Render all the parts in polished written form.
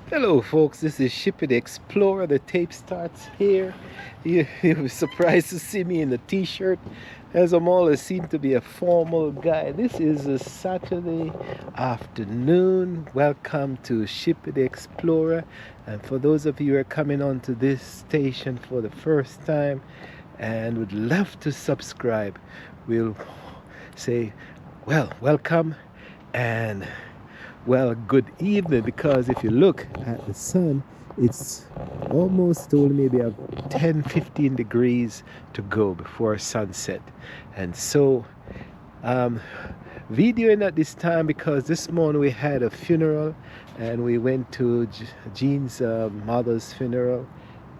Hello, folks. This is Shippy the Explorer. The tape starts here. You'll be surprised to see me in a t-shirt, as I'm always seem to be a formal guy. This is a Saturday afternoon. Welcome to Shippy the Explorer. And for those of you who are coming onto this station for the first time and would love to subscribe, we'll say, well, welcome and well, good evening, because if you look at the sun, it's almost only maybe a 10-15 degrees to go before sunset. And so, videoing at this time because this morning we had a funeral and we went to Jean's mother's funeral.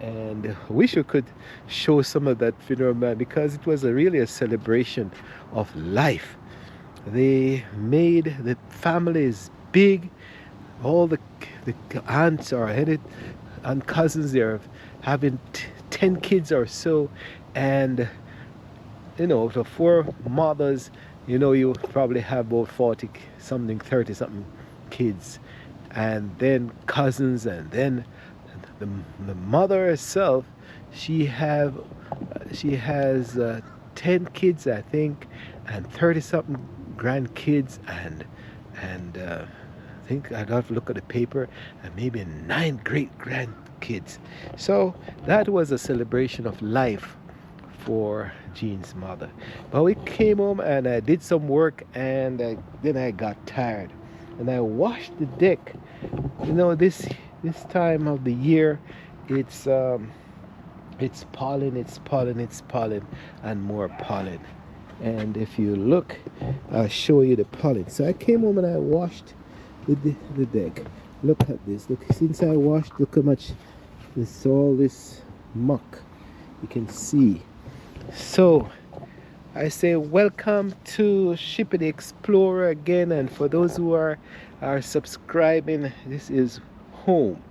And I wish we could show some of that funeral, man, because it was really a celebration of life. They made the families big. All the aunts are headed and cousins, they're having 10 kids or so. And the four mothers, you probably have about 40 something, 30 something kids, and then cousins, and then the mother herself, she has 10 kids, I think, and 30 something grandkids, and I think I'd have to look at the paper, and maybe 9 great grandkids. So that was a celebration of life for Jean's mother. But we came home and I did some work, and then I got tired and I washed the deck. This time of the year, it's pollen, and more pollen. And if you look, I'll show you the pollen. So I came home and I washed the deck. Look at this. Look, since I washed, look how much all this muck you can see. So I say welcome to Shippy the Explorer again, and for those who are subscribing, this is home.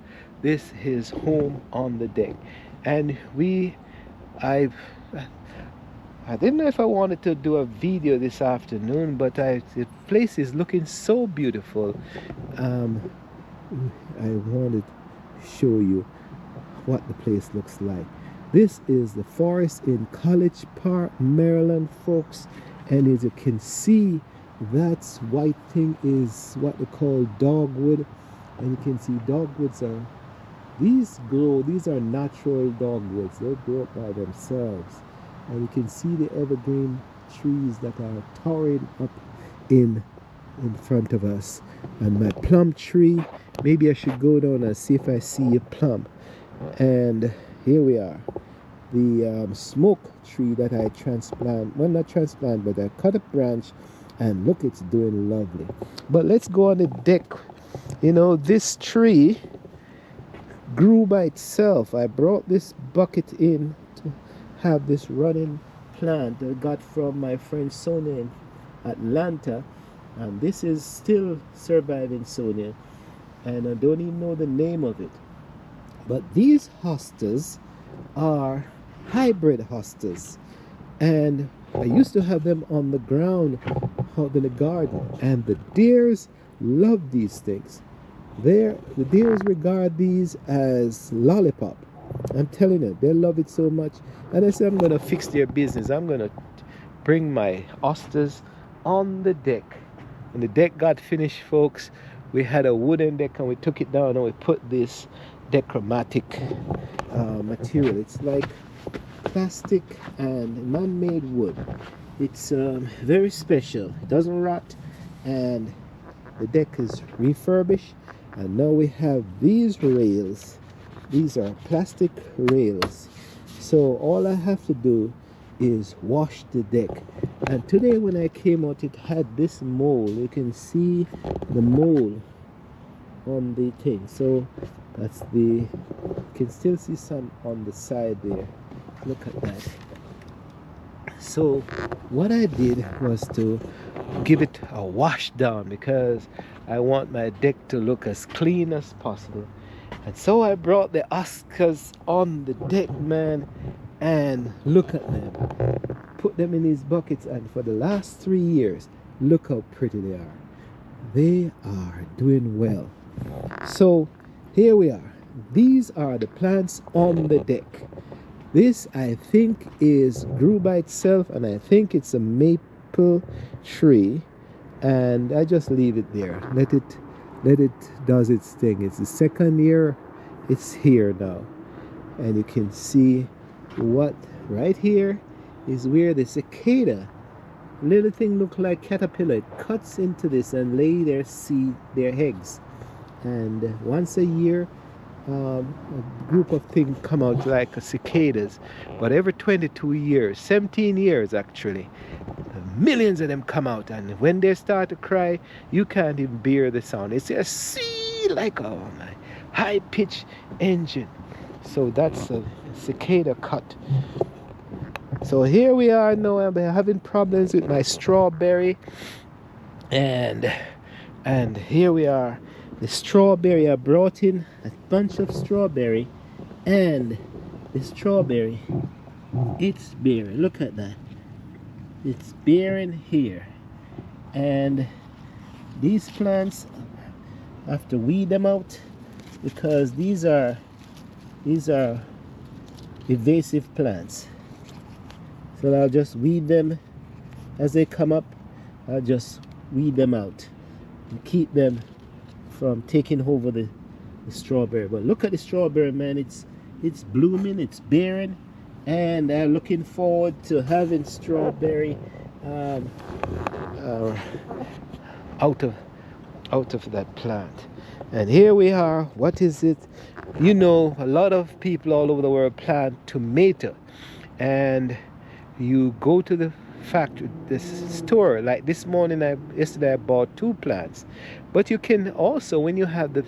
This is home on the deck. And I didn't know if I wanted to do a video this afternoon, but the place is looking so beautiful. I wanted to show you what the place looks like. This is the forest in College Park, Maryland, folks. And as you can see, that white thing is what they call dogwood. And you can see dogwoods these are natural dogwoods. They grow up by themselves. And you can see the evergreen trees that are towering up in front of us. And my plum tree, maybe I should go down and see if I see a plum. And here we are. The smoke tree that I transplant, well, not transplant, but I cut a branch, and look, it's doing lovely. But let's go on the deck. This tree grew by itself. I brought this bucket in to have this running plant I got from my friend Sonia in Atlanta, and this is still surviving, Sonia, and I don't even know the name of it. But these hostas are hybrid hostas, and I used to have them on the ground out in the garden, and the deers love these things. The deers regard these as lollipop. I'm telling you, they love it so much. And I said, I'm going to fix their business. I'm going to bring my hostas on the deck. When the deck got finished, folks, we had a wooden deck and we took it down and we put this Decromatic material. It's like plastic and man-made wood. It's very special. It doesn't rot, and the deck is refurbished. And now we have these rails. These are plastic rails. So all I have to do is wash the deck. And today when I came out, it had this mold. You can see the mold on the thing. So that's you can still see some on the side there. Look at that. So what I did was to give it a wash down, because I want my deck to look as clean as possible. And so I brought the Oscars on the deck, man, and look at them. Put them in these buckets, and for the last 3 years, look how pretty they are. They are doing well. So here we are. These are the plants on the deck. This, I think, grew by itself, and I think it's a maple tree. And I just leave it there. Let it does its thing. It's the second year it's here now. And you can see what right here is where the cicada little thing look like caterpillar. It cuts into this and lay their eggs. And once a year a group of things come out like cicadas, but every 22 years, 17 years actually, millions of them come out, and when they start to cry, you can't even bear the sound. It's a sea like, oh my, high-pitched engine. So that's a cicada cut. So here we are now. I'm having problems with my strawberry, and here we are. The strawberry, I brought in a bunch of strawberry, and the strawberry, it's bearing. Look at that. It's bearing here. And these plants, I have to weed them out because these are invasive plants. So I'll just weed them as they come up. I'll just weed them out and keep them from taking over the strawberry. But look at the strawberry, man. It's blooming, it's bearing, and I'm looking forward to having strawberry out of that plant. And here we are. What is it? You know, a lot of people all over the world plant tomato, and you go to the factory, this store, like this morning, yesterday I bought 2 plants. But you can also, when you have the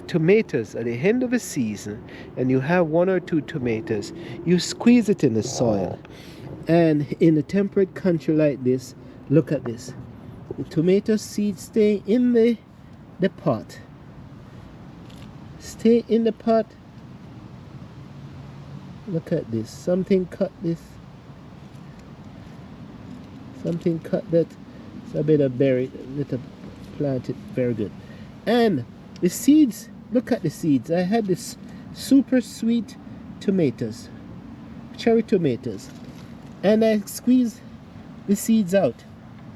tomatoes at the end of the season and you have 1 or 2 tomatoes, you squeeze it in the soil. And in a temperate country like this, look at this. The tomato seeds stay in the pot. Stay in the pot. Look at this. Something cut this. Something cut that. So I better bury it, little plant it. Very good. And the seeds, look at the seeds. I had this super sweet tomatoes, cherry tomatoes, and I squeezed the seeds out,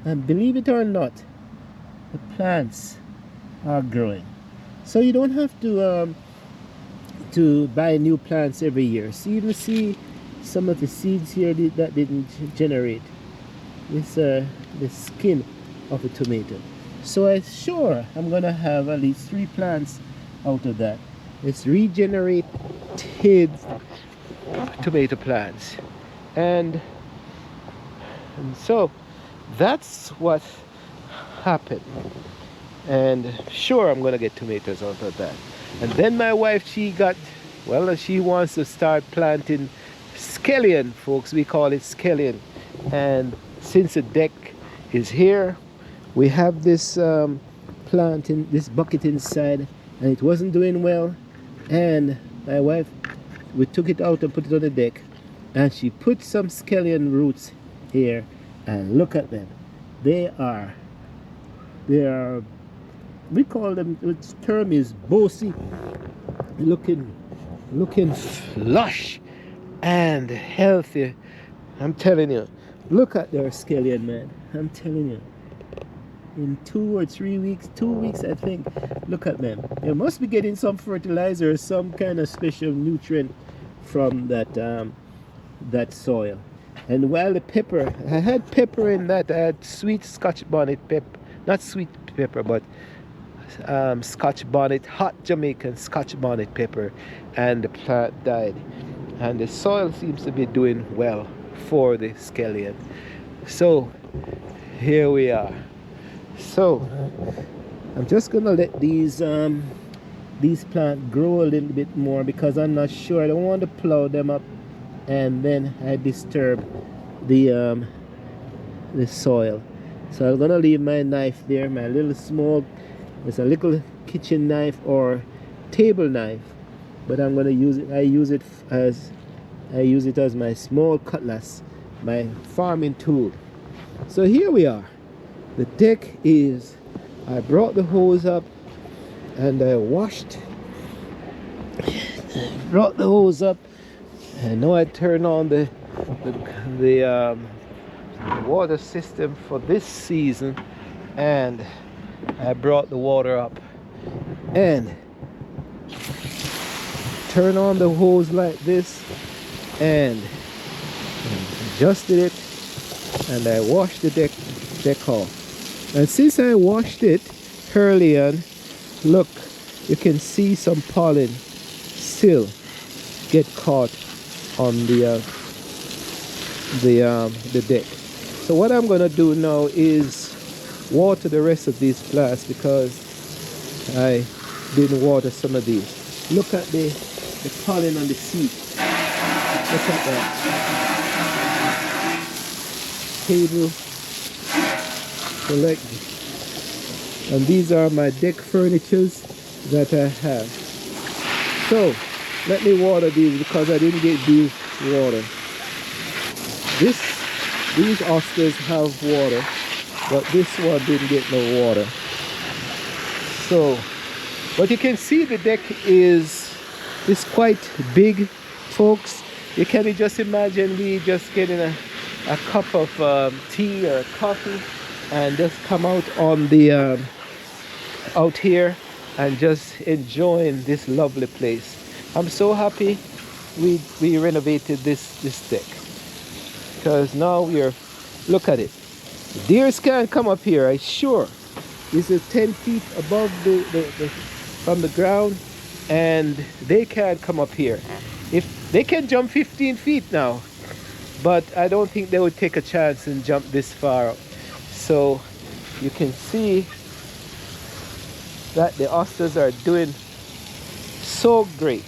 and believe it or not, the plants are growing. So you don't have to buy new plants every year. So you can see some of the seeds here that didn't generate this the skin of a tomato. So I'm gonna have at least 3 plants out of that. It's regenerated tomato plants, and so that's what happened. And sure, I'm gonna get tomatoes out of that. And then my wife, she wants to start planting scallion, folks. We call it scallion. And since the deck is here, we have this plant in this bucket inside, and it wasn't doing well. And my wife, we took it out and put it on the deck, and she put some scallion roots here, and look at them. They are, we call them, its term is bossy, looking lush and healthy. I'm telling you, look at their scallion, man. I'm telling you, in 2 or 3 weeks, 2 weeks I think, look at them. They must be getting some fertilizer or some kind of special nutrient from that soil. And while the pepper, I had pepper in that. I had sweet Scotch bonnet pepper, not sweet pepper, but Scotch bonnet, hot Jamaican Scotch bonnet pepper, and the plant died. And the soil seems to be doing well for the scallion. So here we are. So I'm just gonna let these plants grow a little bit more, because I'm not sure. I don't want to plow them up and then I disturb the soil. So I'm gonna leave my knife there, my little small, it's a little kitchen knife or table knife, but I'm gonna use it. I use it as my small cutlass, my farming tool. So here we are. The deck is, I brought the hose up and I washed brought the hose up, and now I turn on the water system for this season, and I brought the water up and turn on the hose like this and adjusted it, and I washed the deck off. And since I washed it early on, look, you can see some pollen still get caught on the deck. So what I'm gonna do now is water the rest of these plants, because I didn't water some of these. Look at the pollen on the seat. Look at that. Table collected. And these are my deck furnitures that I have. So let me water these, because I didn't get these water. These asters have water, but this one didn't get no water. So, but you can see the deck is quite big, folks. You can just imagine me just getting a cup of tea or coffee and just come out on the out here and just enjoying this lovely place. I'm so happy we renovated this deck, because now look at it. Deers can't come up here, I sure. This is 10 feet above from the ground, and they can't come up here. If they can jump 15 feet now, but I don't think they would take a chance and jump this far up. So you can see that the asters are doing so great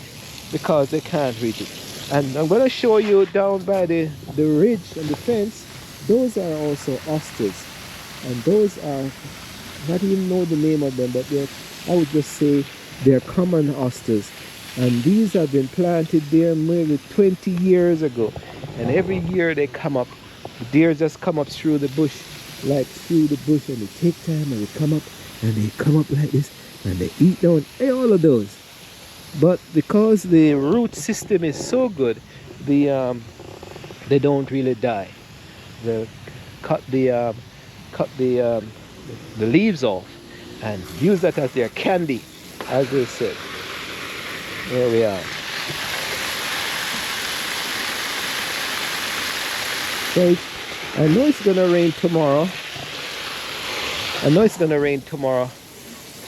because they can't reach it. And I'm going to show you down by the ridge and the fence. Those are also asters, and those are, not even know the name of them, but I would just say they're common asters. And these have been planted there maybe 20 years ago, and every year they come up. The deer just come up through the bush, like through the bush, and they take time and they come up, and they come up like this, and they eat down all of those. But because the root system is so good, they don't really die. They cut the leaves off and use that as their candy, as they said. There we are. So I know it's gonna rain tomorrow.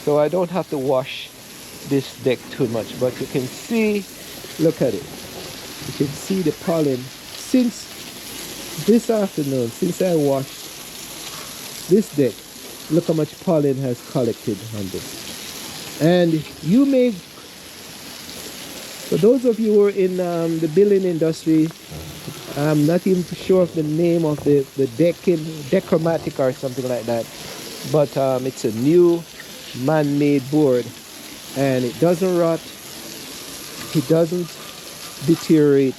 So I don't have to wash this deck too much, but you can see, look at it. You can see the pollen since this afternoon, since I washed this deck. Look how much pollen has collected on this. And you may, for those of you who are in the building industry, I'm not even sure of the name of the Decomatic or something like that, but it's a new man-made board, and it doesn't rot, it doesn't deteriorate,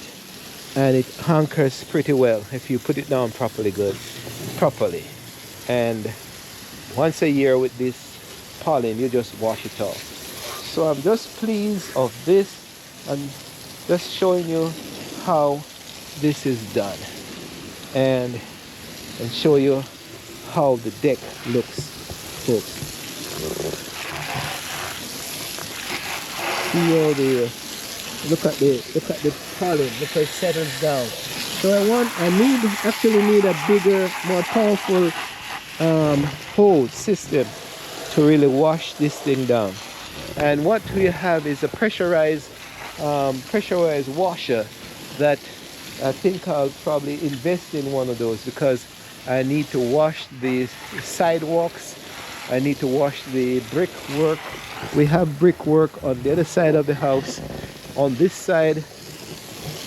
and it anchors pretty well if you put it down properly. And once a year with this pollen, you just wash it off. So I'm just pleased of this, and just showing you how this is done, and show you how the deck looks, folks. See all the look at the pollen, look how it settles down. So I actually need a bigger, more powerful hose system to really wash this thing down. And what we have is a pressurized washer that I think I'll probably invest in one of those, because I need to wash the sidewalks, I need to wash the brickwork. We have brickwork on the other side of the house. On this side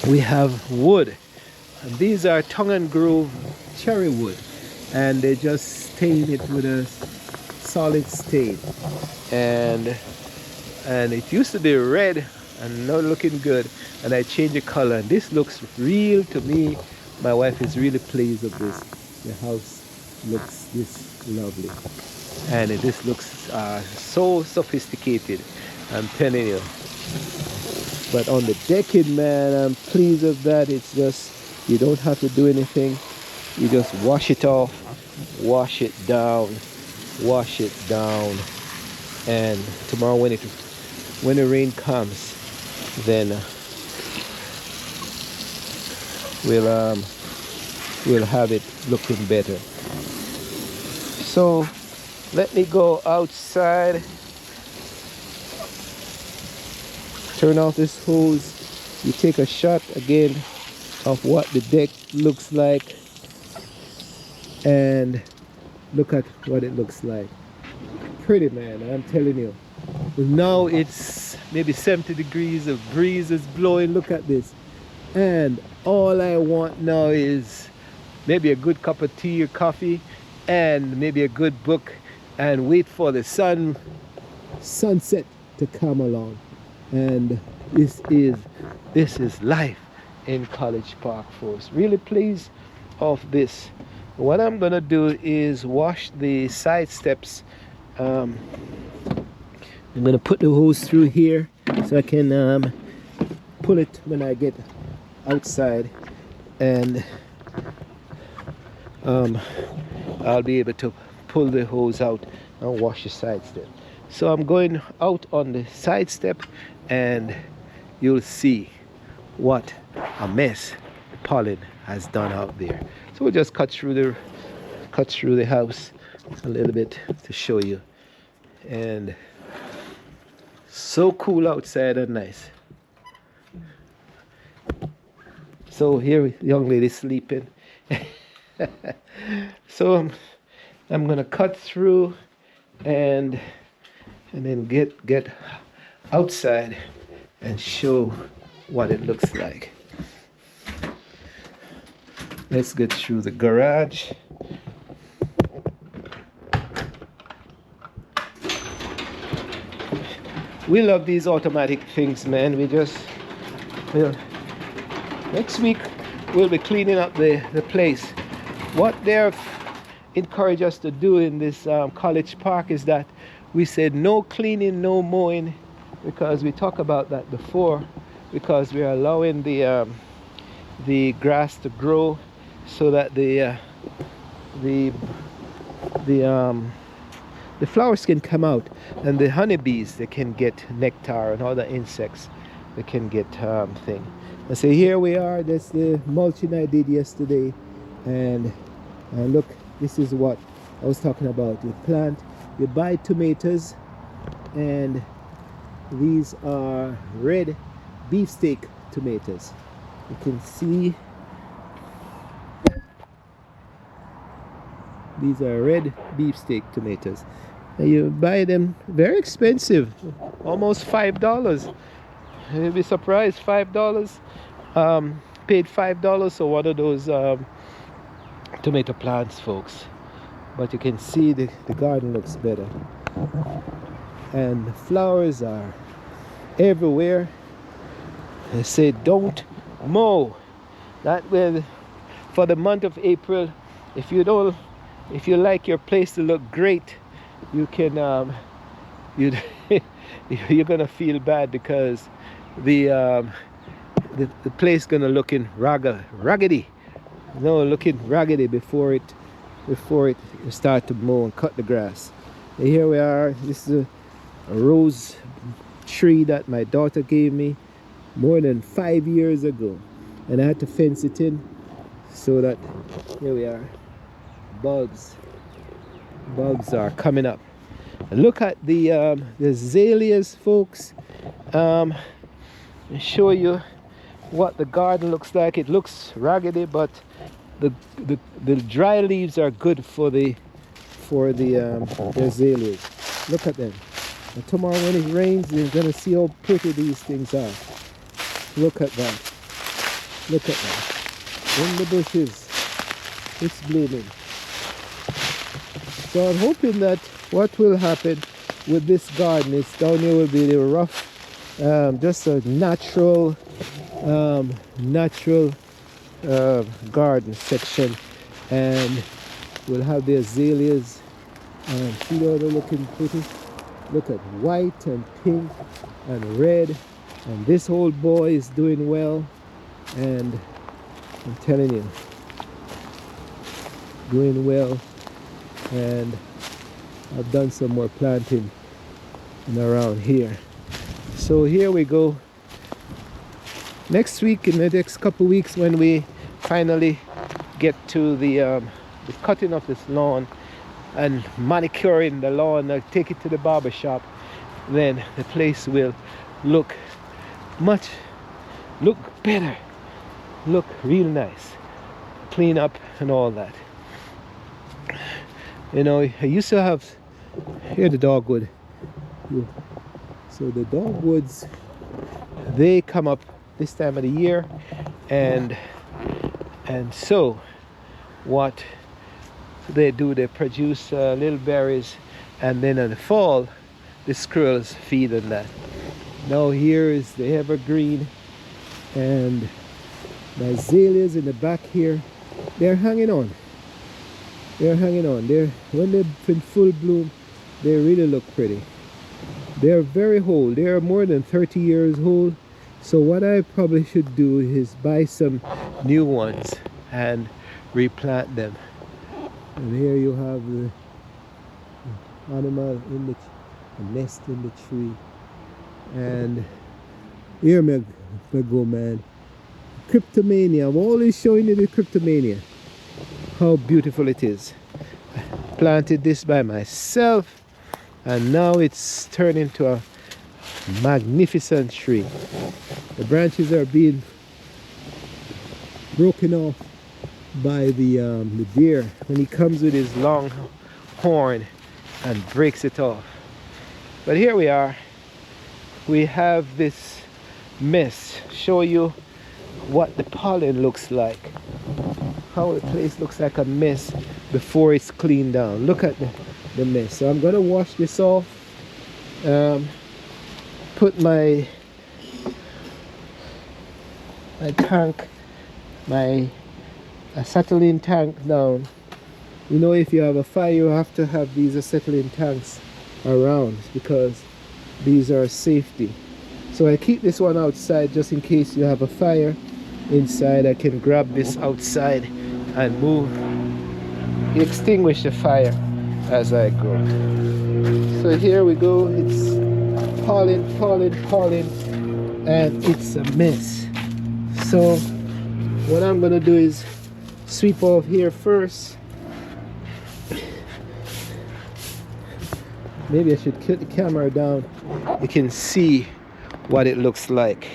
we have wood, and these are tongue and groove cherry wood, and they just stain it with a solid stain, and it used to be red and not looking good, and I changed the color, and this looks real to me. My wife is really pleased with this. The house looks this lovely, and this looks so sophisticated, I'm telling you. But on the decking, man, I'm pleased with that. It's just, you don't have to do anything. You just wash it off, wash it down, wash it down. And tomorrow when the rain comes, then we'll have it looking better. So let me go outside, turn off this hose. You take a shot again of what the deck looks like, and look at what it looks like. Pretty, man, I'm telling you. Now it's maybe 70 degrees, a breeze is blowing. Look at this. And all I want now is maybe a good cup of tea or coffee and maybe a good book, and wait for the sunset to come along. And this is life in College Park, folks. Really pleased of this. What I'm gonna do is wash the side steps. I'm gonna put the hose through here so I can pull it when I get outside, and I'll be able to pull the hose out and wash the side step. So I'm going out on the side step, and you'll see what a mess pollen has done out there. So we'll just cut through the house a little bit to show you. And so cool outside and nice. So here, young lady sleeping. So I'm gonna cut through and then get outside and show what it looks like. Let's get through the garage. We love these automatic things, man. Next week we'll be cleaning up the place. What they've encouraged us to do in this College Park is that we said no cleaning, no mowing, because we talked about that before, because we are allowing the grass to grow so that the flowers can come out, and the honeybees, they can get nectar, and other insects, they can get thing. And so here we are. That's the mulching I did yesterday, and look, this is what I was talking about. You buy tomatoes, and these are red beefsteak tomatoes. You can see these are red beefsteak tomatoes. And you buy them very expensive, almost $5. You'll be surprised, $5. Paid $5 for one of those tomato plants, folks. But you can see the garden looks better, and the flowers are everywhere. They say don't mow. That way, for the month of April, if you like your place to look great, you can you're gonna feel bad, because the place gonna looking raggedy. No, looking raggedy before it start to mow and cut the grass. And here we are. This is a rose tree that my daughter gave me more than 5 years ago, and I had to fence it in so that, here we are, bugs are coming up. And look at the azaleas, folks. I'll show you what the garden looks like. It looks raggedy, but the dry leaves are good for the azaleas. Look at them. And tomorrow when it rains, you're gonna see how pretty these things are. Look at that. Look at that. In the bushes, it's blooming. So I'm hoping that what will happen with this garden is down here will be the rough, just a natural garden section, and we'll have the azaleas. See how they're looking pretty. Look at white and pink and red And this old boy is doing well, and I'm telling you, doing well. And I've done some more planting and around here. So here we go. Next week, in the next couple weeks, when we finally get to the cutting of this lawn and manicuring the lawn, I'll take it to the barber shop, then the place will look better, look real nice, clean up and all that. You know, I used to have here the dogwood. So the dogwoods, they come up this time of the year, and so what they do, they produce little berries, and then in the fall the squirrels feed on that. Now here is the evergreen, and the azaleas in the back here, they're hanging on. They're hanging on. When they're in full bloom, they really look pretty. They're very old. They are more than 30 years old. So what I probably should do is buy some new ones and replant them. And here you have the animal in the nest in the tree. And here me go, man. Cryptomania. I'm always showing you the cryptomania. How beautiful it is. I planted this by myself, and now it's turned into a magnificent tree. The branches are being broken off by the deer when he comes with his long horn and breaks it off. But here we are. We have this mist. Show you what the pollen looks like. How the place looks like a mess before it's cleaned down. Look at the mess. So I'm gonna wash this off. Put my tank, my acetylene tank down. You know, if you have a fire, you have to have these acetylene tanks around because these are safety. So I keep this one outside just in case you have a fire inside. I can grab this outside and move, extinguish the fire as I go. So here we go. It's pollen, and it's a mess. So what I'm gonna do is sweep off here first. Maybe I should put the camera down. You can see what it looks like.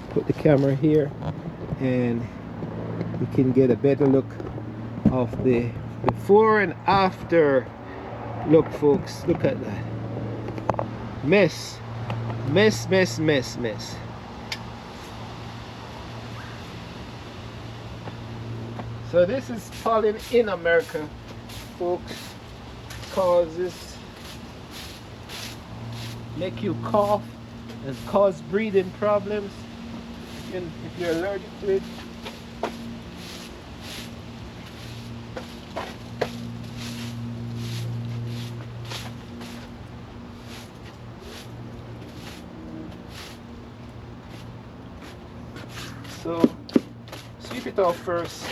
Put the camera here and you can get a better look of the before and after. Look, folks, look at that mess. So this is pollen in America, folks. Causes make you cough and cause breathing problems. And if you're allergic to it, so sweep it off first,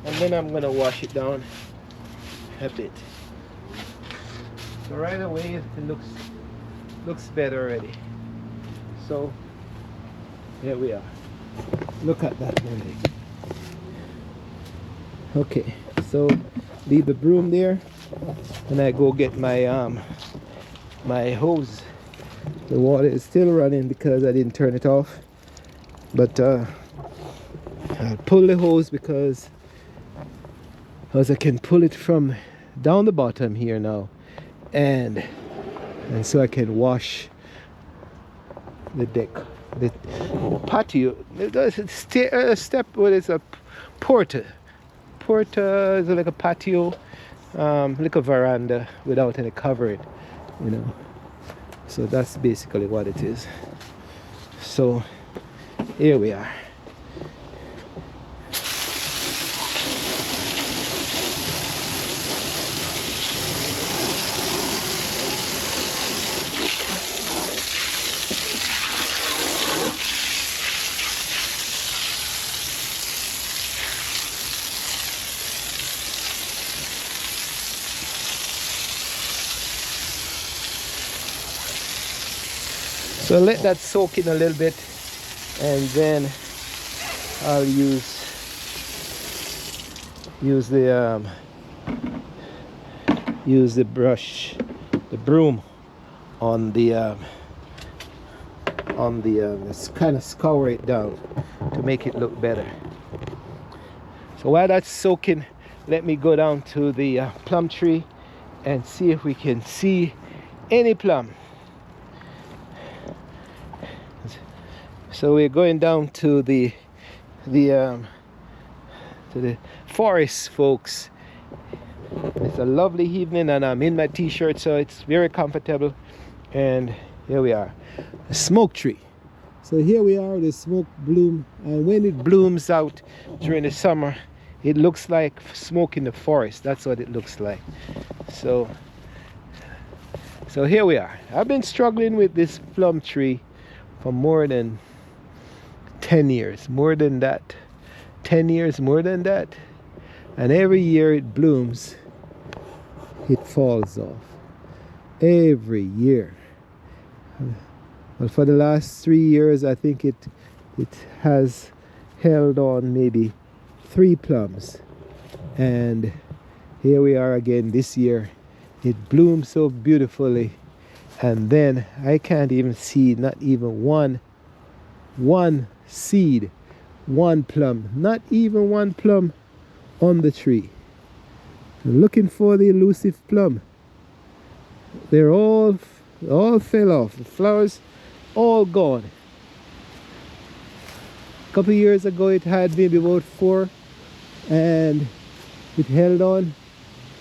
and then I'm gonna wash it down a bit. So right away it looks better already. So here we are. Look at that building. Okay, so leave the broom there, and I go get my my hose. The water is still running because I didn't turn it off, but I'll pull the hose because I can pull it from down the bottom here now, and so I can wash the deck, the patio. There's a step where it's a porta is like a patio, like a veranda without any covering, you know. So that's basically what it is. So here we are. So let that soak in a little bit, and then I'll use the brush, the broom on the let's kind of scour it down to make it look better. So while that's soaking, let me go down to the plum tree and see if we can see any plum. So we're going down to the forest, folks. It's a lovely evening and I'm in my t-shirt, so it's very comfortable. And here we are, a smoke tree. So here we are, the smoke bloom, and when it blooms out during the summer, it looks like smoke in the forest. That's what it looks like. So here we are. I've been struggling with this plum tree for more than 10 years, more than that. 10 years, more than that. And every year it blooms, it falls off. Every year. Well, for the last 3 years, I think it has held on maybe 3 plums. And here we are again this year. It bloomed so beautifully, and then I can't even see not even one seed, one plum, not even one plum on the tree. I'm looking for the elusive plum. They're all fell off. The flowers all gone. A couple of years ago it had maybe about 4, and it held on,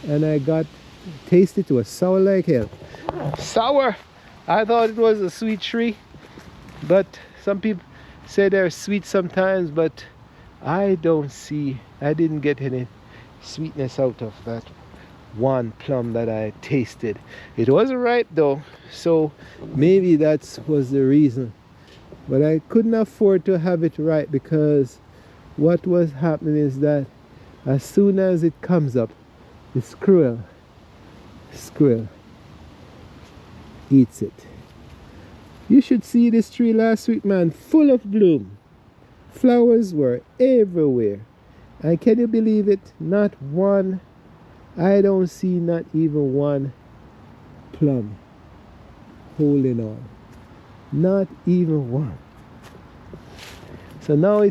and I got tasted to a sour like hell. Sour! I thought it was a sweet tree, but some people say they're sweet sometimes, but I didn't get any sweetness out of that one plum that I tasted. It wasn't right though, so maybe that was the reason. But I couldn't afford to have it right, because what was happening is that as soon as it comes up, the squirrel eats it. You should see this tree last week, man, full of bloom. Flowers were everywhere. And can you believe it? Not one, I don't see not even one plum holding on. Not even one. So now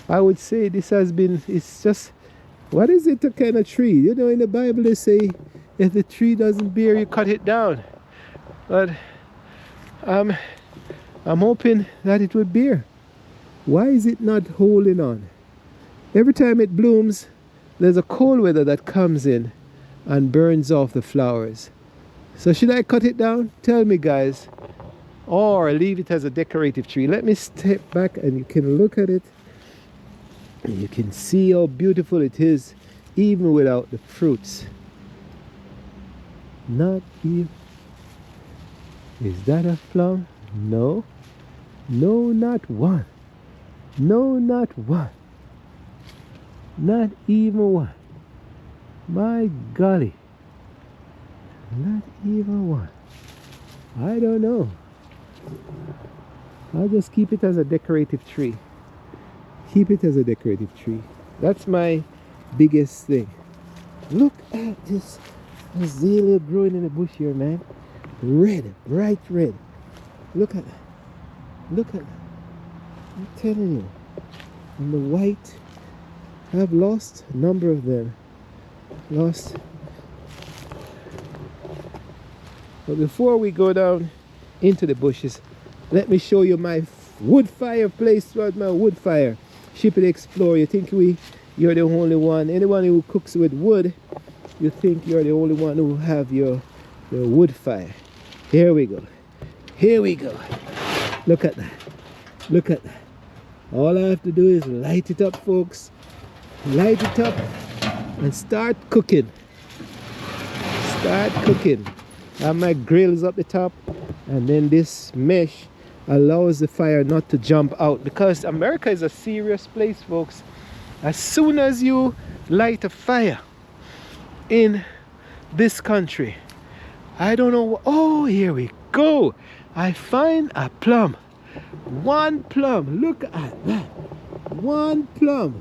I would say this has been, it's just, what is it, a kind of tree? You know, in the Bible they say, if the tree doesn't bear, you cut it down. But I'm hoping that it would bear. Why is it not holding on? Every time it blooms, there's a cold weather that comes in and burns off the flowers. So should I cut it down? Tell me, guys. Or leave it as a decorative tree. Let me step back and you can look at it. And you can see how beautiful it is, even without the fruits. Not even. Is that a plum? No. No, not one. No, not one. Not even one. My golly. Not even one. I don't know. I'll just keep it as a decorative tree. Keep it as a decorative tree. That's my biggest thing. Look at this azalea growing in the bush here, man. Red, bright red. Look at that. Look at that. I'm telling you. And the white, I've lost a number of them. Lost. But before we go down into the bushes, let me show you my wood fireplace. Throughout my wood fire. Shipping Explorer, you think you're the only one. Anyone who cooks with wood, you think you're the only one who have your wood fire. Here we go. Here we go. Look at that. Look at that. All I have to do is light it up, folks. Light it up and start cooking. Start cooking. I have my grills up the top, and then this mesh allows the fire not to jump out, because America is a serious place, folks. As soon as you light a fire in this country, I don't know, oh, here we go. I find a plum. One plum. Look at that. One plum.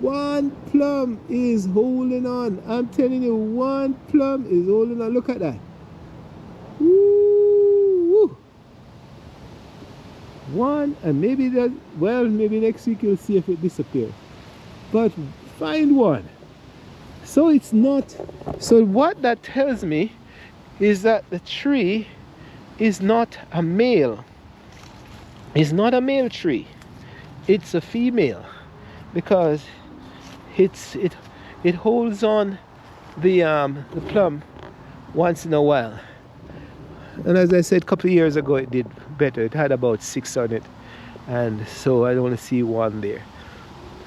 One plum is holding on. I'm telling you, one plum is holding on. Look at that. Woo! One, and maybe that, well, maybe next week you'll see if it disappears. But find one. So it's not, so what that tells me is that the tree is not a male. It's not a male tree. It's a female, because it holds on the plum once in a while. And as I said, a couple of years ago it did better. It had about 6 on it, and so I only see one there.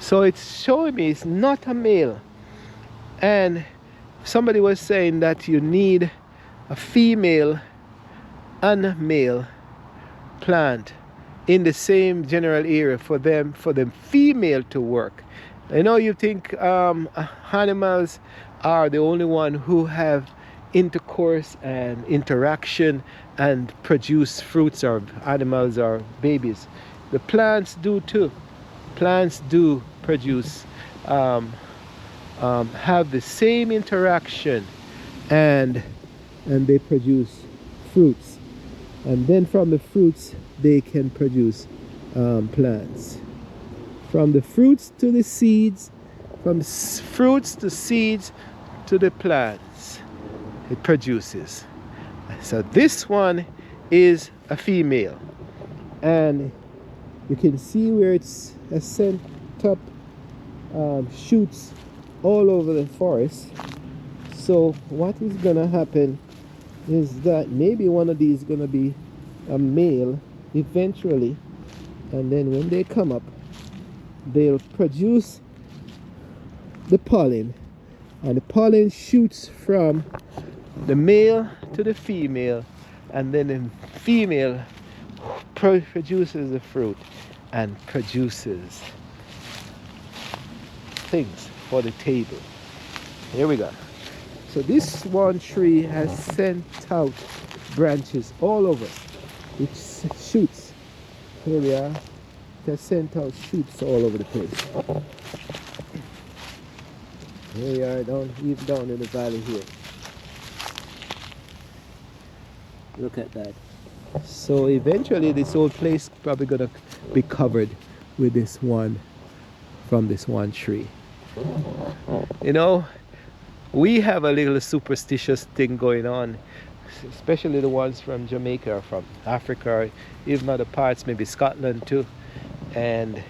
So it's showing me it's not a male. And somebody was saying that you need a female and a male plant in the same general area for them female to work. I know you think animals are the only one who have intercourse and interaction and produce fruits, or animals or babies. The plants do too. Plants do produce, have the same interaction, and they produce fruits, and then from the fruits they can produce plants. From the fruits to the seeds, from fruits to seeds to the plants, it produces. So this one is a female, and you can see where it's sent up shoots all over the forest. So what is gonna happen is that maybe one of these is gonna be a male eventually, and then when they come up, they'll produce the pollen, and the pollen shoots from the male to the female, and then the female produces the fruit and produces things for the table. Here we go. So this one tree has sent out branches all over. It shoots. Here we are. It has sent out shoots all over the place. Here we are, even down in the valley here. Look at that. So eventually this whole place probably gonna be covered with this one, from this one tree. You know, we have a little superstitious thing going on, especially the ones from Jamaica or from Africa, or even other parts, maybe Scotland too. And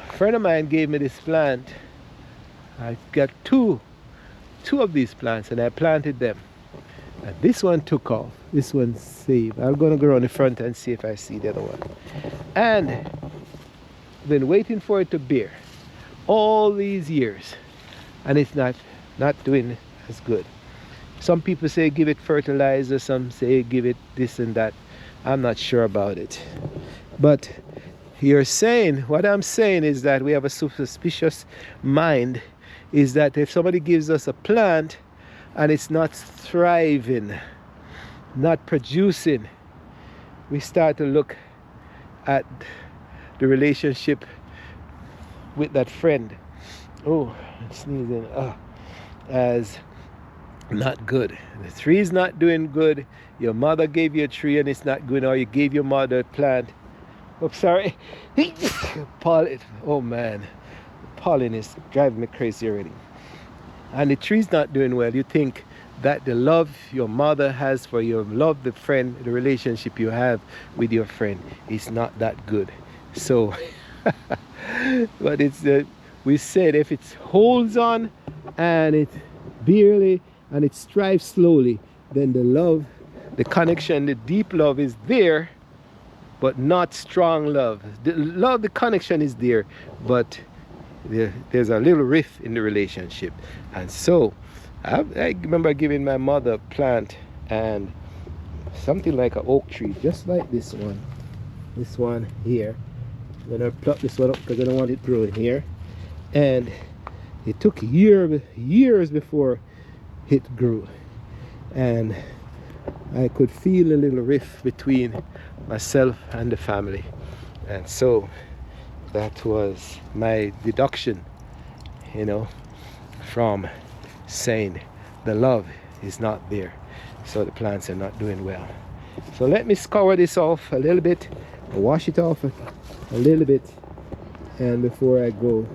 a friend of mine gave me this plant. I got two of these plants, and I planted them. And this one took off. This one saved. I'm gonna go around the front and see if I see the other one. And been waiting for it to bear all these years, and it's not doing as good. Some people say give it fertilizer, some say give it this and that. I'm not sure about it. But you're saying, what I'm saying is that we have a suspicious mind, is that if somebody gives us a plant and it's not thriving, not producing, we start to look at the relationship with that friend, oh, sneezing, as not good. The tree is not doing good. Your mother gave you a tree and it's not good, or you gave your mother a plant. Oh, sorry. Pollen. Oh man, pollen is driving me crazy already. And the tree's not doing well. You think that the love your mother has for your love, the friend, the relationship you have with your friend is not that good. So, but it's we said if it holds on and it barely and it strives slowly, then the love, the connection, the deep love is there, but not strong love. The love, the connection is there, but there's a little rift in the relationship. And so I remember giving my mother a plant, and something like an oak tree, just like this one here. I'm gonna pluck this one up because I don't want it growing here. And it took years before it grew. And I could feel a little rift between myself and the family. And so that was my deduction, you know, from saying the love is not there. So the plants are not doing well. So let me scour this off a little bit, wash it off a little bit, and before I go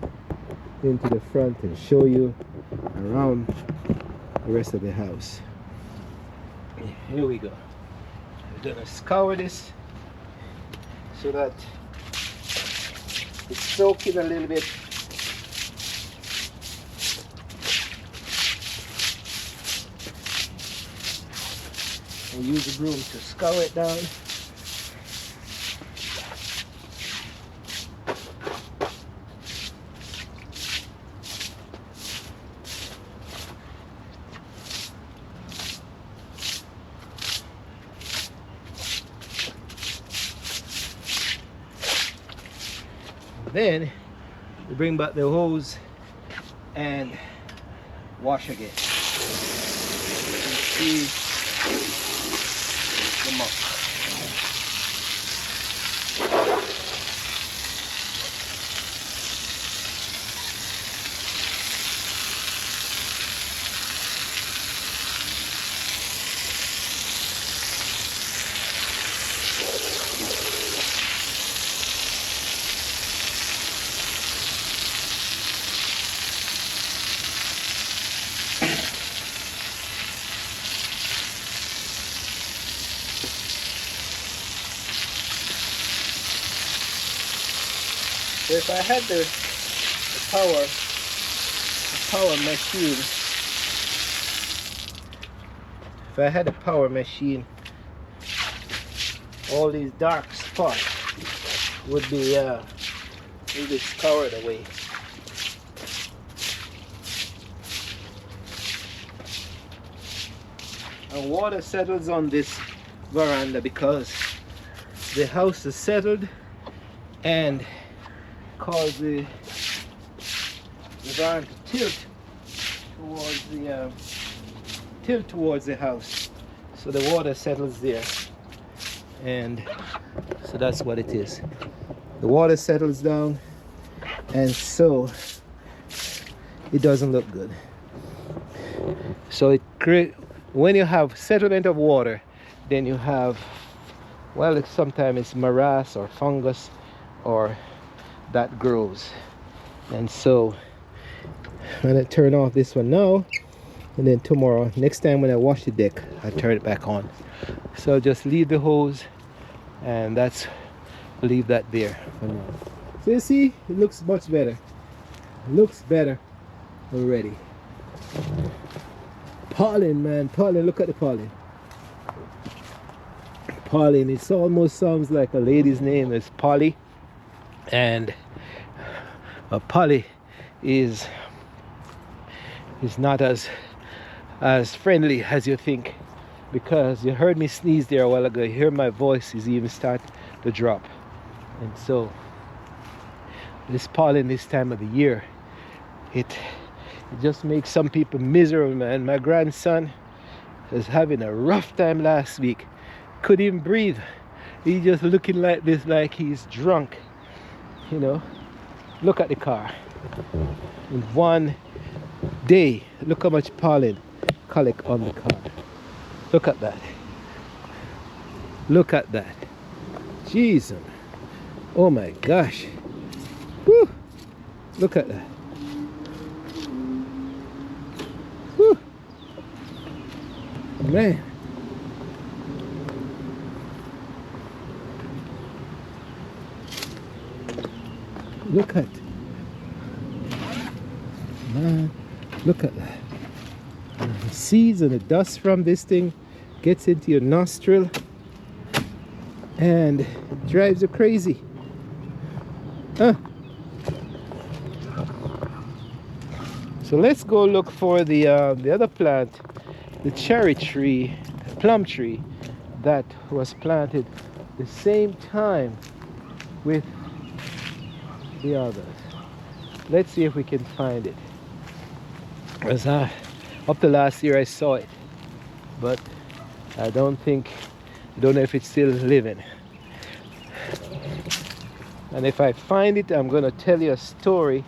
into the front and show you around the rest of the house. Here we go. I'm gonna scour this so that it's soaking a little bit. And use the broom to scour it down. Then we bring back the hose and wash again. You see the muck. So if I had the power machine, if I had a power machine, all these dark spots would be scoured away. And water settles on this veranda because the house is settled and cause the veranda to tilt towards the house, so the water settles there, and so that's what it is. The water settles down, and so it doesn't look good. So when you have settlement of water, then you have, well, sometimes it's morass or fungus or that grows. And so I'm gonna turn off this one now, and then tomorrow, next time when I wash the deck, I turn it back on. So just leave the hose, and leave that there for now. So you see, it looks much better. It looks better already. Pollen, man, pollen, look at the pollen. Pollen, it almost sounds like a lady's name is Polly. And Polly is not as friendly as you think, because you heard me sneeze there a while ago. You hear my voice is even start to drop. And so this pollen this time of the year, it just makes some people miserable, man. My grandson was having a rough time last week, couldn't even breathe. He just looking like this, like he's drunk. You know, look at the car. In one day, look how much pollen collect on the car. Look at that. Look at that. Jeez. Oh my gosh. Woo. Look at that. Woo. Man. Look at, man, look at that. And the seeds and the dust from this thing gets into your nostril and it drives you crazy. So let's go look for the other plant, the cherry tree, the plum tree that was planted the same time with the others. Let's see if we can find it. Because up to last year I saw it, but I don't know if it's still living. And if I find it, I'm going to tell you a story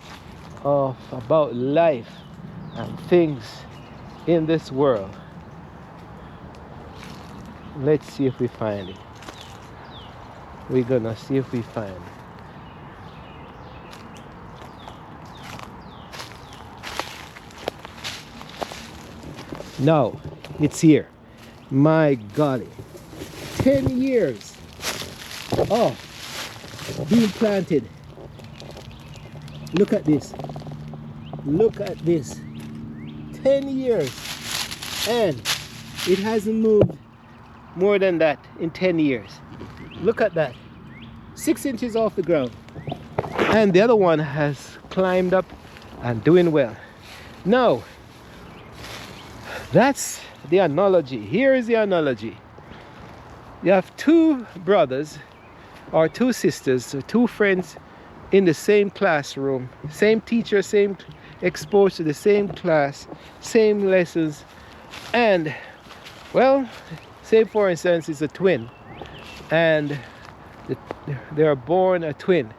about life and things in this world. Let's see if we find it. We're going to see if we find it. No, it's here. My golly. 10 years. Oh, being planted. Look at this. Look at this. 10 years. And it hasn't moved more than that in 10 years. Look at that. 6 inches off the ground. And the other one has climbed up and doing well. Now, that's the analogy. Here is the analogy. You have two brothers or two sisters, or two friends in the same classroom, same teacher, same exposed to the same class, same lessons, and well, say for instance it's a twin, and they are born a twin.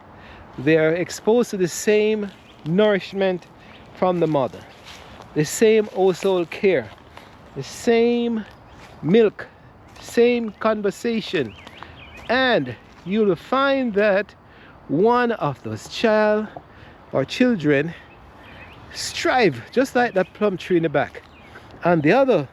They are exposed to the same nourishment from the mother, the same household care, the same milk, same conversation, and you will find that one of those child or children strive just like that plum tree in the back, and the other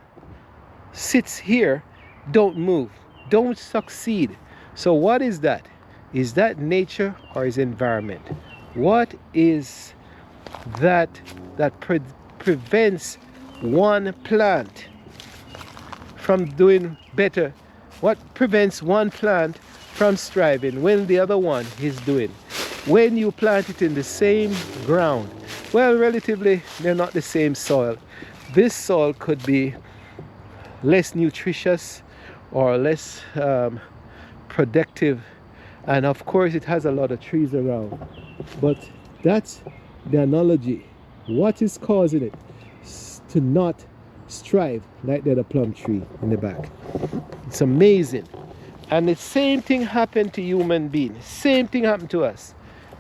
sits here, don't move, don't succeed. So what is that? Is that nature or is environment? What is that prevents one plant from doing better? What prevents one plant from striving when the other one is doing? When you plant it in the same ground, well, relatively they're not the same soil. This soil could be less nutritious or less productive, and of course it has a lot of trees around, but that's the analogy. What is causing it to not strive like that a plum tree in the back? It's amazing. And the same thing happened to human beings. Same thing happened to us.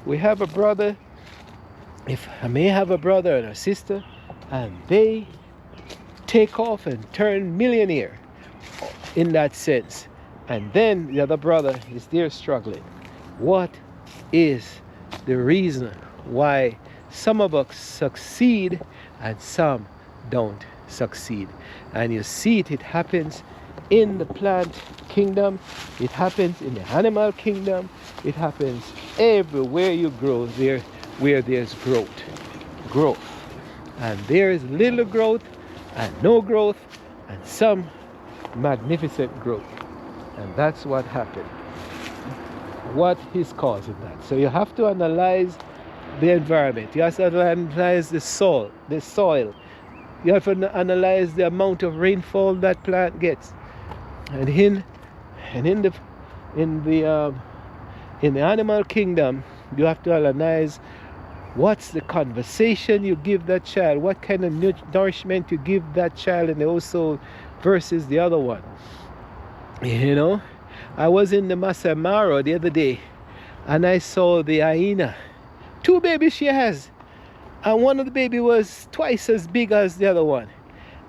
We have a brother, if I may have a brother and a sister, and they take off and turn millionaire in that sense, and then the other brother is there struggling. What is the reason why some of us succeed and some don't succeed? And you see it happens in the plant kingdom, it happens in the animal kingdom, it happens everywhere you grow there where there's growth, and there is little growth and no growth and some magnificent growth. And that's what happened. What is causing that? So you have to analyze the environment, you have to analyze the soil, you have to analyze the amount of rainfall that plant gets. And in the animal kingdom, you have to analyze what's the conversation you give that child, what kind of nourishment you give that child in the household versus the other one. You know, I was in the Masai Mara the other day, and I saw the hyena. 2 babies she has, and one of the baby was twice as big as the other one.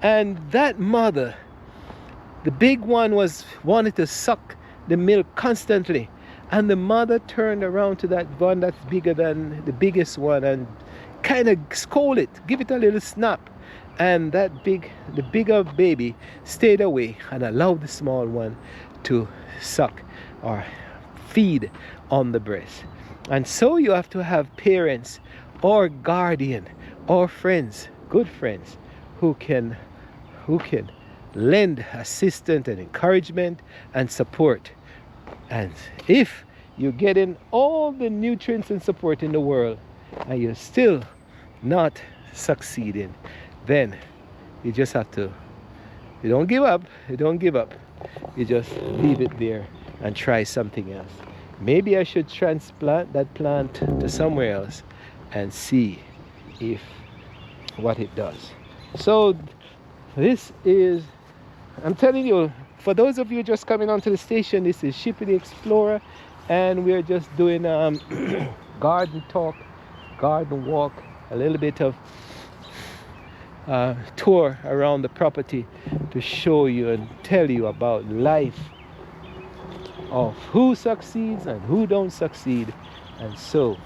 And that mother, the big one, wanted to suck the milk constantly, and the mother turned around to that one that's bigger than the biggest one and kind of scold it, give it a little snap, and the bigger baby stayed away and allowed the small one to suck or feed on the breast. And so you have to have parents or guardian or friends, good friends, who can lend assistance and encouragement and support. And if you're getting all the nutrients and support in the world and you're still not succeeding, then you just have to, you don't give up, you just leave it there and try something else. Maybe I should transplant that plant to somewhere else and see if what it does. So this is, I'm telling you, for those of you just coming onto the station, this is Shippy the Explorer, and we're just doing garden talk, garden walk, a little bit of tour around the property to show you and tell you about life of who succeeds and who don't succeed, and so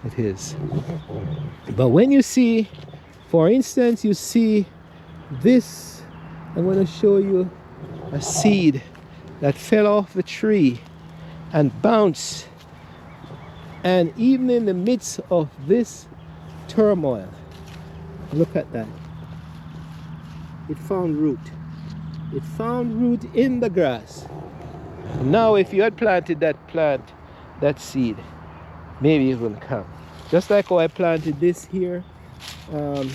it is. But when you see, for instance, you see this, I'm going to show you a seed that fell off the tree and bounced, and even in the midst of this turmoil, look at that, it found root. It found root in the grass. Now if you had planted that seed, maybe it will come. Just like how I planted this here 2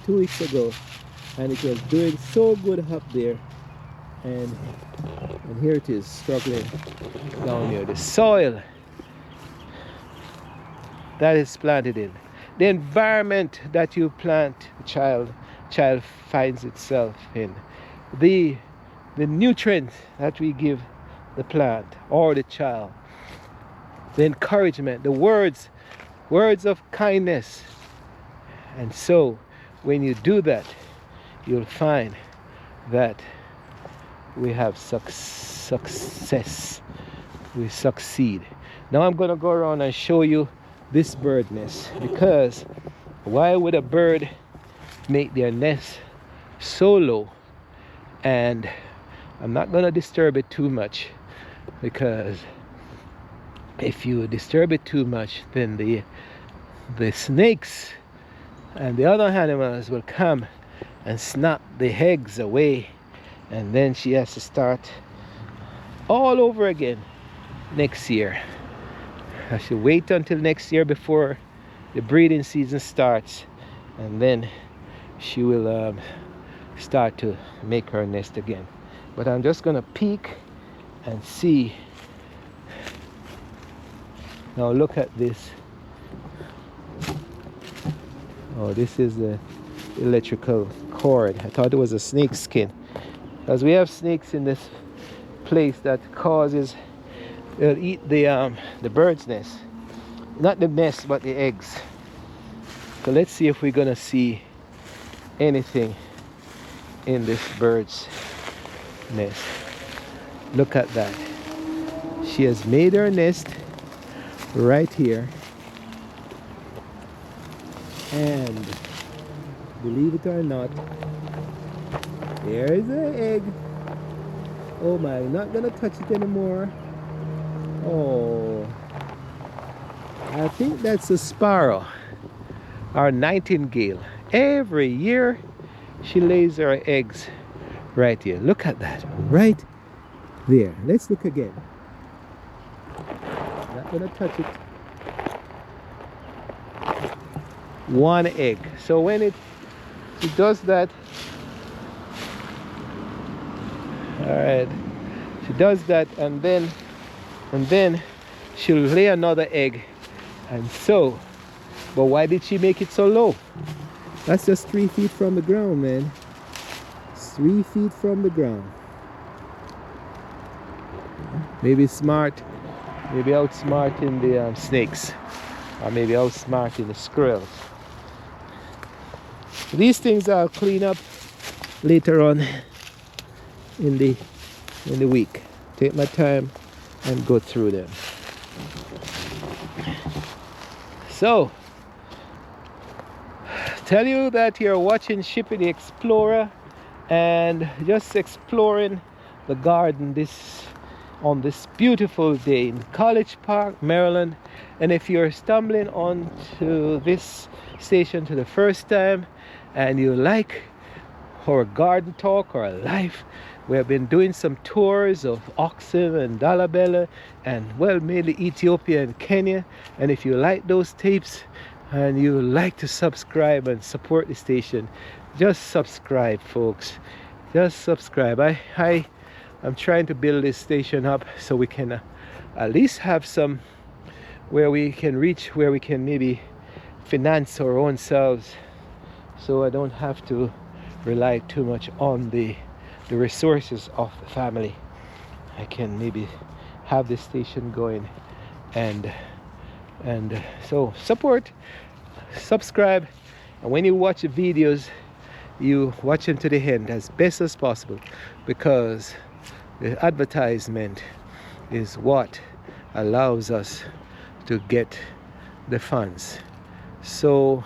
weeks ago, and it was doing so good up there, and here it is struggling down here. The soil that is planted in, the environment that you plant, the child finds itself in, the nutrients that we give the plant or the child, the encouragement, the words of kindness. And so when you do that, you'll find that we have success. We succeed. Now I'm going to go around and show you this bird nest, because why would a bird make their nest so low? And I'm not going to disturb it too much, because if you disturb it too much, then the snakes and the other animals will come and snap the eggs away, and then she has to start all over again next year. I should wait until next year before the breeding season starts, and then she will start to make her nest again. But I'm just gonna peek and see. Now look at this. Oh, this is the electrical cord. I thought it was a snake skin, because we have snakes in this place that causes, they'll eat the bird's nest, not the nest but the eggs. So let's see if we're gonna see anything in this bird's nest. Look at that. She has made her nest right here, and believe it or not, there is an egg. Oh my, not gonna touch it anymore. Oh, I think that's a sparrow, our nightingale. Every year she lays her eggs right here. Look at that, right there. Let's look again. Not gonna touch it. One egg. So when it does that, all right, she does that, and then she'll lay another egg. And so, but why did she make it so low? That's just 3 feet from the ground, man. 3 feet from the ground. Maybe smart, maybe outsmarting the snakes, or maybe outsmarting the squirrels. These things I'll clean up later on in the week. Take my time and go through them. So, tell you that you're watching Shippy the Explorer and just exploring the garden on this beautiful day in College Park, Maryland. And if you're stumbling onto this station for the first time and you like our garden talk or our life, we have been doing some tours of Oxen and Dalabella, and well, mainly Ethiopia and Kenya. And if you like those tapes and you like to subscribe and support the station, just subscribe, folks. Just subscribe. I'm trying to build this station up so we can at least have some where we can reach, where we can maybe finance our own selves, so I don't have to rely too much on the the resources of the family, I can maybe have this station going. And so support, subscribe, and when you watch the videos, you watch them to the end as best as possible, because the advertisement is what allows us to get the funds. So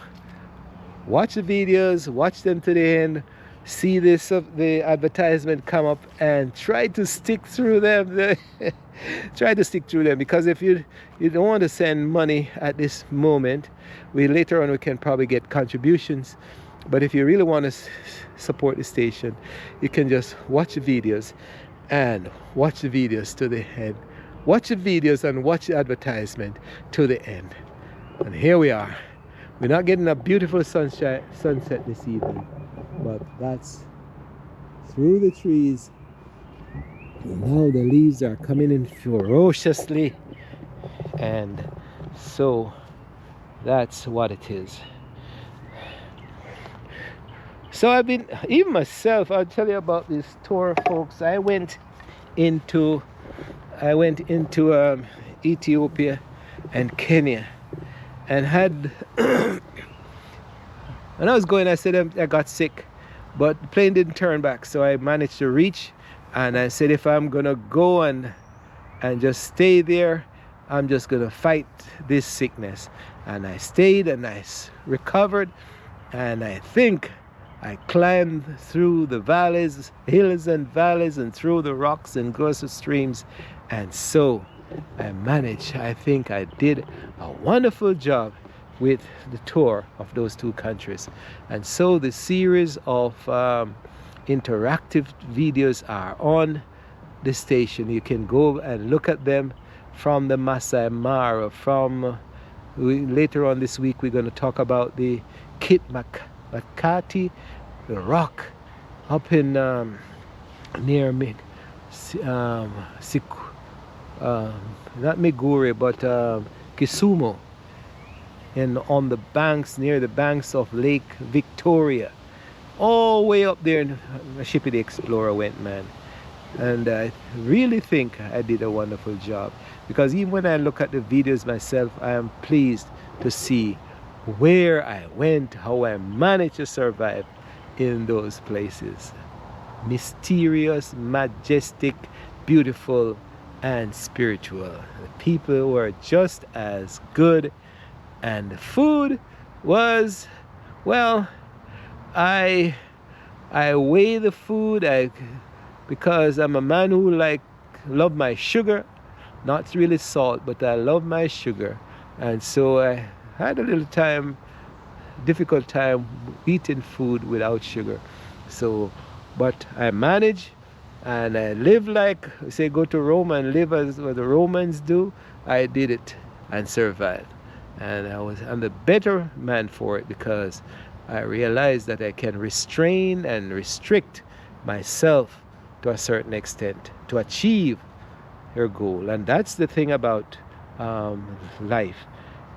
watch the videos, watch them to the end, see this the advertisement come up, and try to stick through them. Try to stick through them, because if you don't want to send money at this moment, later on we can probably get contributions. But if you really want to support the station, you can just watch the videos and watch the videos to the end. Watch the videos and watch the advertisement to the end. And here we are. We're not getting a beautiful sunset this evening, but that's through the trees. And now the leaves are coming in ferociously, and so that's what it is. So I've been, even myself, I'll tell you about this tour, folks. I went into Ethiopia and Kenya, and had when I was going, I said I got sick, but the plane didn't turn back, so I managed to reach. And I said, if I'm gonna go and just stay there, I'm just gonna fight this sickness. And I stayed and I recovered, and I think I climbed through the valleys, hills and valleys, and through the rocks and across the streams. And so I managed. I think I did a wonderful job with the tour of those two countries. And so the series of interactive videos are on the station. You can go and look at them from the Masai Mara. Later on this week, we're going to talk about the Makati, the rock up in near not Miguri, but Kisumu, and on the banks, near the banks of Lake Victoria, all the way up there. Shippy the Explorer went, man. And I really think I did a wonderful job, because even when I look at the videos myself, I am pleased to see where I went, how I managed to survive in those places. Mysterious, majestic, beautiful, and spiritual. The people were just as good, and the food was, well, I weigh the food because I'm a man who love my sugar, not really salt, but I love my sugar. And so I had a little difficult time eating food without sugar. So, but I manage, and I live like, say, go to Rome and live as what the Romans do. I did it and survived. And I'm the better man for it, because I realized that I can restrain and restrict myself to a certain extent to achieve your goal. And that's the thing about life.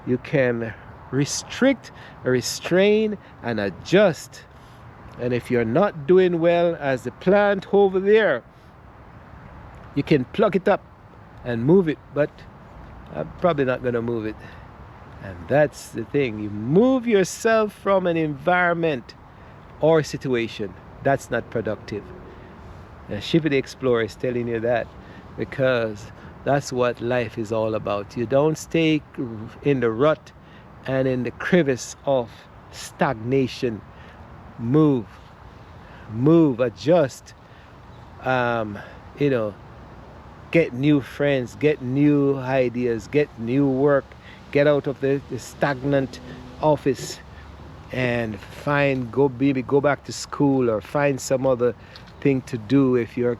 You can restrict, restrain, and adjust. And if you're not doing well as the plant over there, you can pluck it up and move it, but I'm probably not going to move it. And that's the thing. You move yourself from an environment or situation that's not productive. And Shippy the Explorer is telling you that, because that's what life is all about. You don't stay in the rut and in the crevice of stagnation. Move, adjust, get new friends, get new ideas, get new work, get out of the stagnant office and go back to school, or find some other thing to do. If your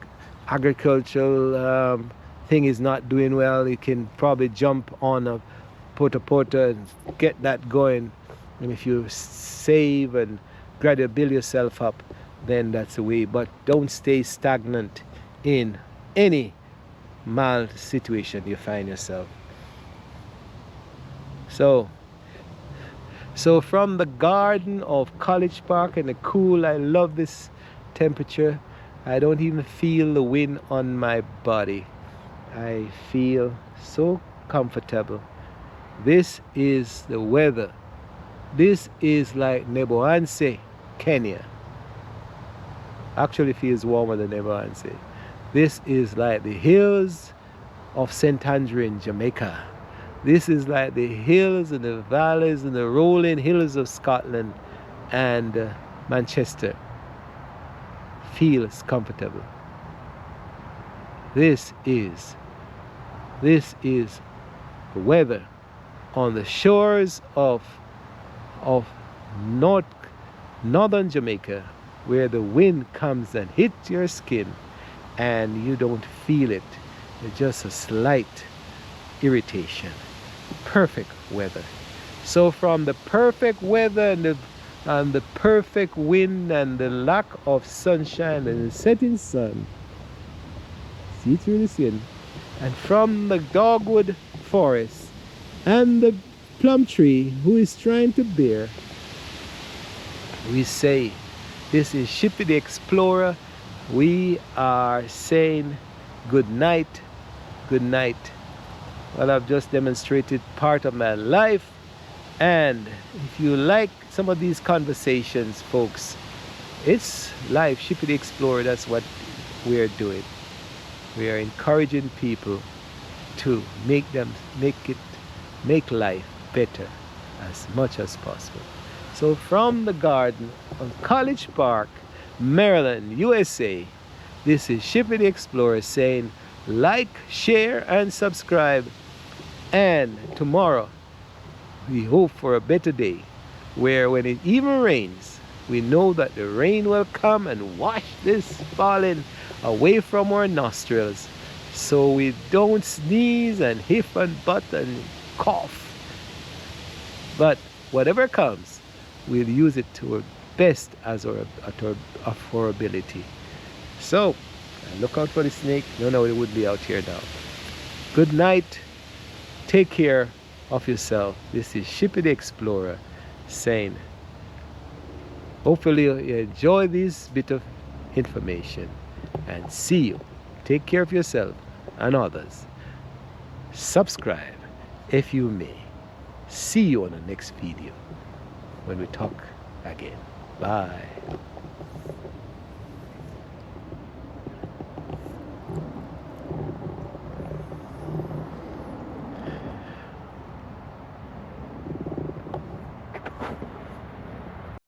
agricultural thing is not doing well, you can probably jump on a pota and get that going. And if you save and gradually build yourself up, then that's the way. But don't stay stagnant in any mild situation you find yourself. So from the garden of College Park and the cool, I love this temperature, I don't even feel the wind on my body. I feel so comfortable. This is the weather. This is like Neboanse, Kenya. Actually feels warmer than Neboanse. This is like the hills of St. Andrew in Jamaica. This is like the hills and the valleys and the rolling hills of Scotland and Manchester. Feels comfortable. This is the weather on the shores of northern Jamaica, where the wind comes and hits your skin and you don't feel it. It's just a slight irritation. Perfect weather. So from the perfect weather and the perfect wind and the lack of sunshine and the setting sun, see through the skin, and from the dogwood forest and the plum tree who is trying to bear, we say, this is Shippy the Explorer. We are saying good night, good night. Well, I've just demonstrated part of my life, and if you like some of these conversations, folks, it's life. Shippy the Explorer, that's what we're doing. We are encouraging people to make life better as much as possible. So from the garden of College Park, Maryland, USA, this is Shippy the Explorer saying like, share, and subscribe. And tomorrow, we hope for a better day, where when it even rains, we know that the rain will come and wash this falling away from our nostrils, so we don't sneeze and hiff and butt and cough. But whatever comes, we'll use it to our best of our ability. So look out for the snake. No, it would be out here now. Good night. Take care of yourself. This is Shippy the Explorer saying, hopefully you enjoy this bit of information, and see you. Take care of yourself and others. Subscribe if you may. See you on the next video when we talk again. Bye.